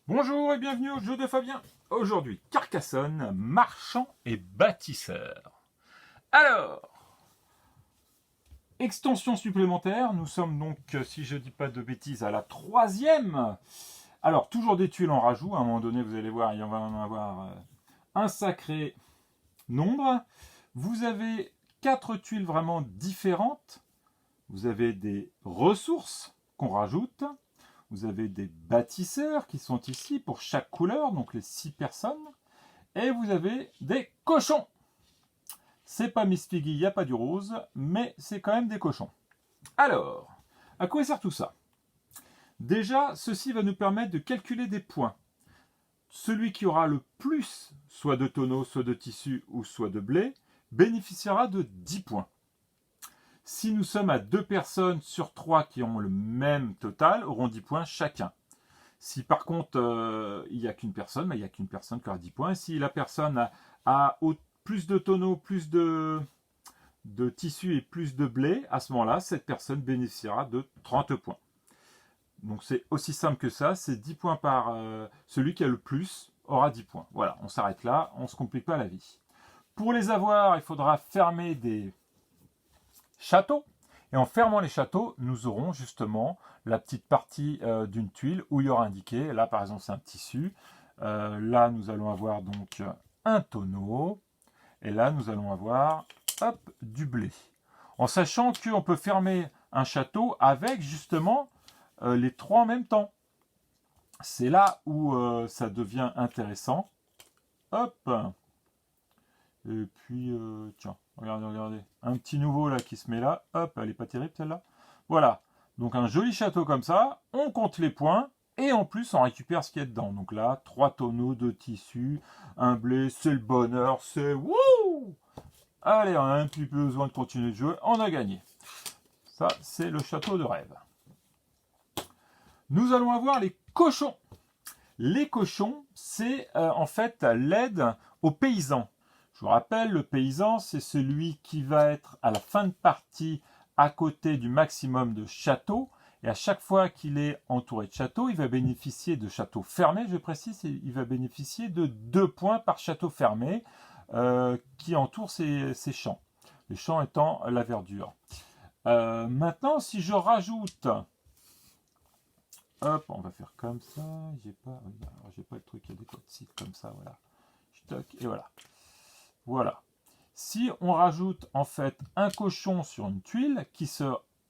Bonjour et bienvenue au jeu de Fabien. Aujourd'hui, Carcassonne, marchand et bâtisseur. Alors, extension supplémentaire. Nous sommes donc, si je ne dis pas de bêtises, à la troisième. Alors, toujours des tuiles en rajout. À un moment donné, vous allez voir, il va en avoir un sacré nombre. Vous avez 4 tuiles vraiment différentes. Vous avez des ressources qu'on rajoute. Vous avez des bâtisseurs qui sont ici pour chaque couleur, donc les 6 personnes. Et vous avez des cochons. C'est pas Miss Piggy, il n'y a pas du rose, mais c'est quand même des cochons. Alors, à quoi sert tout ça? Déjà, ceci va nous permettre de calculer des points. Celui qui aura le plus, soit de tonneaux, soit de tissu, ou soit de blé, bénéficiera de 10 points. Si nous sommes à 2 personnes sur 3 qui ont le même total, auront 10 points chacun. Si par contre il n'y a qu'une personne, il n'y a qu'une personne qui aura 10 points. Si la personne a plus de tonneaux, plus de tissu et plus de blé, à ce moment-là, cette personne bénéficiera de 30 points. Donc c'est aussi simple que ça, c'est 10 points par celui qui a le plus aura 10 points. Voilà, on s'arrête là, on ne se complique pas la vie. Pour les avoir, il faudra fermer des châteaux. Et en fermant les châteaux, nous aurons justement la petite partie d'une tuile où il y aura indiqué, là par exemple c'est un tissu, là nous allons avoir donc un tonneau, et là nous allons avoir hop, du blé. En sachant qu'on peut fermer un château avec justement les 3 en même temps. C'est là où ça devient intéressant. Hop. Et puis, tiens, regardez. Un petit nouveau là qui se met là. Hop, elle n'est pas terrible celle-là. Voilà. Donc un joli château comme ça. On compte les points. Et en plus, on récupère ce qu'il y a dedans. Donc là, 3 tonneaux de tissu. Un blé, c'est le bonheur. C'est wouh! Allez, on a un petit peu besoin de continuer de jouer. On a gagné. Ça, c'est le château de rêve. Nous allons avoir les cochons. Les cochons, c'est en fait l'aide aux paysans. Je vous rappelle, le paysan, c'est celui qui va être à la fin de partie à côté du maximum de châteaux. Et à chaque fois qu'il est entouré de châteaux, il va bénéficier de châteaux fermés, je précise, il va bénéficier de 2 points par château fermé qui entoure ses champs. Les champs étant la verdure. Maintenant, si je rajoute... Hop, on va faire comme ça. J'ai pas le truc à décoder comme ça, voilà. Stock, et voilà. Voilà. Si on rajoute en fait un cochon sur une tuile qui se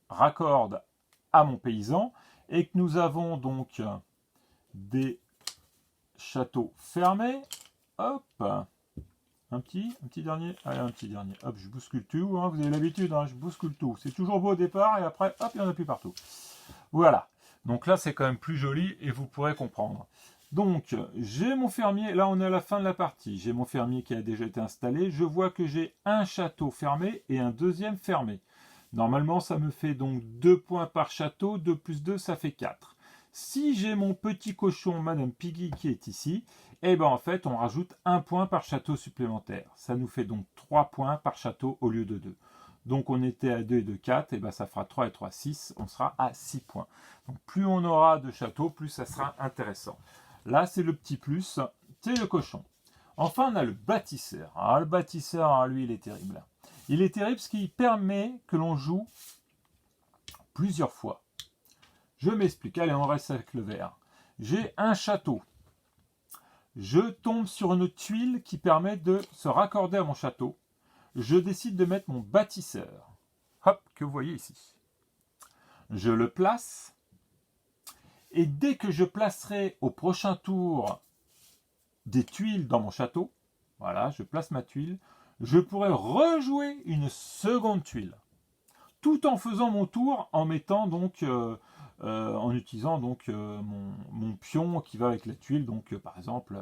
raccorde à mon paysan et que nous avons donc des châteaux fermés, hop, un petit dernier, allez un petit dernier, hop, je bouscule tout, hein, vous avez l'habitude, hein, je bouscule tout. C'est toujours beau au départ et après, hop, il n'y en a plus partout. Voilà. Donc là, c'est quand même plus joli et vous pourrez comprendre. Donc, j'ai mon fermier, là on est à la fin de la partie, j'ai mon fermier qui a déjà été installé, je vois que j'ai un château fermé et un deuxième fermé. Normalement, ça me fait donc 2 points par château, 2 plus 2, ça fait 4. Si j'ai mon petit cochon, Madame Piggy, qui est ici, eh bien en fait, on rajoute 1 point par château supplémentaire. Ça nous fait donc 3 points par château au lieu de 2. Donc on était à 2 et 2, 4, et bien ça fera 3 et 3, 6, on sera à 6 points. Donc plus on aura de châteaux, plus ça sera intéressant. Là, c'est le petit plus, c'est le cochon. Enfin, on a le bâtisseur. Alors, le bâtisseur, lui, il est terrible. Il est terrible parce qu'il permet que l'on joue plusieurs fois. Je m'explique. Allez, on reste avec le vert. J'ai un château. Je tombe sur une tuile qui permet de se raccorder à mon château. Je décide de mettre mon bâtisseur. Hop, que vous voyez ici. Je le place. Et dès que je placerai au prochain tour des tuiles dans mon château, voilà, je place ma tuile, je pourrai rejouer une seconde tuile, tout en faisant mon tour, en mettant donc, en utilisant donc mon pion qui va avec la tuile. Donc par exemple,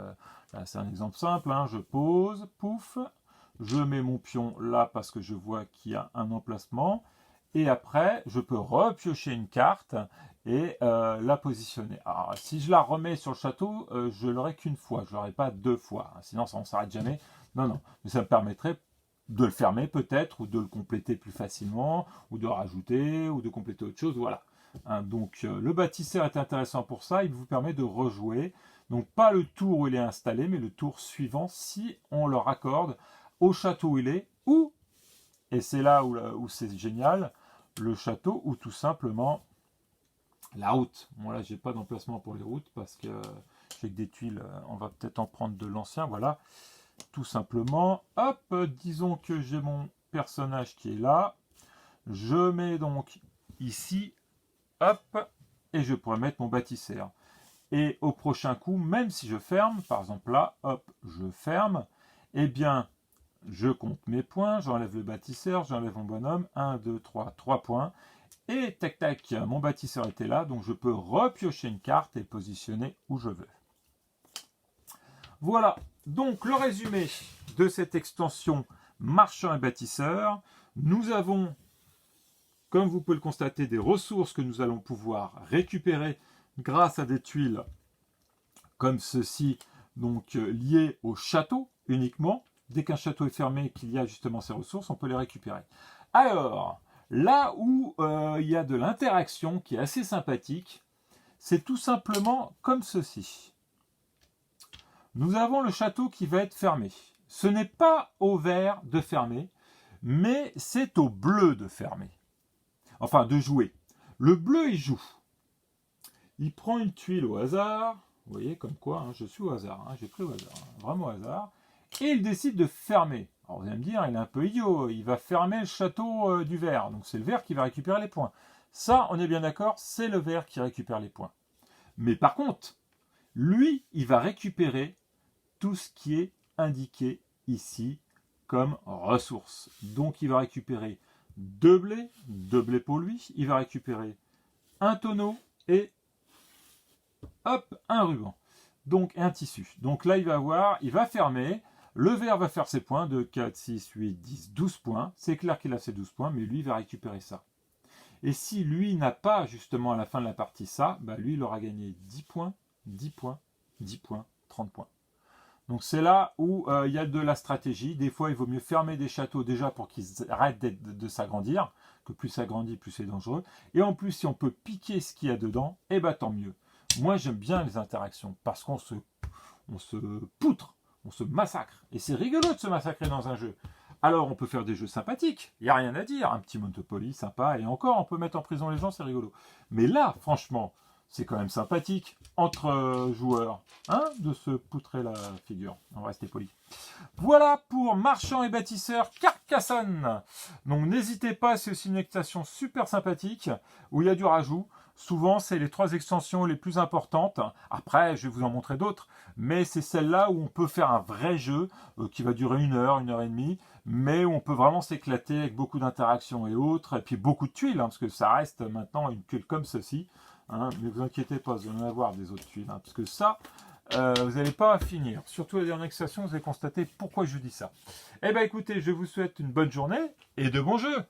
là c'est un exemple simple, hein, je pose, pouf, je mets mon pion là parce que je vois qu'il y a un emplacement. Et après, je peux repiocher une carte et la positionner. Alors, si je la remets sur le château, je l'aurai qu'une fois. Je ne l'aurai pas 2 fois. Sinon, ça ne s'arrête jamais. Non, non. Mais ça me permettrait de le fermer peut-être, ou de le compléter plus facilement, ou de rajouter, ou de compléter autre chose. Voilà. Hein, donc, le bâtisseur est intéressant pour ça. Il vous permet de rejouer. Donc pas le tour où il est installé, mais le tour suivant si on le raccorde au château où il est, ou, et c'est là où c'est génial, le château ou tout simplement la route. Bon là j'ai pas d'emplacement pour les routes parce que j'ai que des tuiles, on va peut-être en prendre de l'ancien, voilà. Tout simplement, hop, disons que j'ai mon personnage qui est là, je mets donc ici, hop, et je pourrais mettre mon bâtisseur. Et au prochain coup, même si je ferme, par exemple là, hop, je ferme, eh bien, je compte mes points, j'enlève le bâtisseur, j'enlève mon bonhomme, 1, 2, 3, 3 points, et tac tac, mon bâtisseur était là, donc je peux repiocher une carte et positionner où je veux. Voilà, donc le résumé de cette extension marchand et bâtisseur. Nous avons, comme vous pouvez le constater, des ressources que nous allons pouvoir récupérer grâce à des tuiles comme ceci, donc liées au château uniquement. Dès qu'un château est fermé, qu'il y a justement ces ressources, on peut les récupérer. Alors, là où il y a de l'interaction qui est assez sympathique, c'est tout simplement comme ceci. Nous avons le château qui va être fermé. Ce n'est pas au vert de fermer, mais c'est au bleu de fermer. Enfin, de jouer. Le bleu, il joue. Il prend une tuile au hasard. Vous voyez, comme quoi, hein, je suis au hasard. Hein, j'ai pris au hasard. Hein, vraiment au hasard. Et il décide de fermer. Alors, vous allez me dire, il est un peu idiot. Il va fermer le château du vert. Donc, c'est le vert qui va récupérer les points. Ça, on est bien d'accord, c'est le vert qui récupère les points. Mais par contre, lui, il va récupérer tout ce qui est indiqué ici comme ressource. Donc il va récupérer 2 blés pour lui, il va récupérer un tonneau et hop, un ruban. Donc un tissu. Donc là il va fermer, le vert va faire ses points de 4, 6, 8, 10, 12 points. C'est clair qu'il a ses 12 points, mais lui il va récupérer ça. Et si lui n'a pas justement à la fin de la partie ça, bah lui il aura gagné 10 points, 10 points, 10 points, 30 points. Donc c'est là où il y a de la stratégie. Des fois, il vaut mieux fermer des châteaux déjà pour qu'ils arrêtent de s'agrandir, que plus ça grandit, plus c'est dangereux. Et en plus, si on peut piquer ce qu'il y a dedans, eh ben tant mieux. Moi, j'aime bien les interactions parce qu'on se poutre, on se massacre. Et c'est rigolo de se massacrer dans un jeu. Alors, on peut faire des jeux sympathiques, il n'y a rien à dire. Un petit Monopoly sympa, et encore, on peut mettre en prison les gens, c'est rigolo. Mais là, franchement, c'est quand même sympathique entre joueurs, hein, de se poutrer la figure. On va rester poli. Voilà pour Marchand et Bâtisseur Carcassonne. Donc n'hésitez pas, c'est aussi une extension super sympathique où il y a du rajout. Souvent, c'est les 3 extensions les plus importantes. Après, je vais vous en montrer d'autres, mais c'est celle-là où on peut faire un vrai jeu qui va durer 1 heure, 1 heure et demie, mais où on peut vraiment s'éclater avec beaucoup d'interactions et autres, et puis beaucoup de tuiles, hein, parce que ça reste maintenant une tuile comme ceci. Hein, mais vous inquiétez pas, vous allez en avoir des autres tuiles, hein, parce que ça, vous n'allez pas finir. Surtout la dernière extension, vous allez constater pourquoi je dis ça. Eh bien écoutez, je vous souhaite une bonne journée et de bons jeux.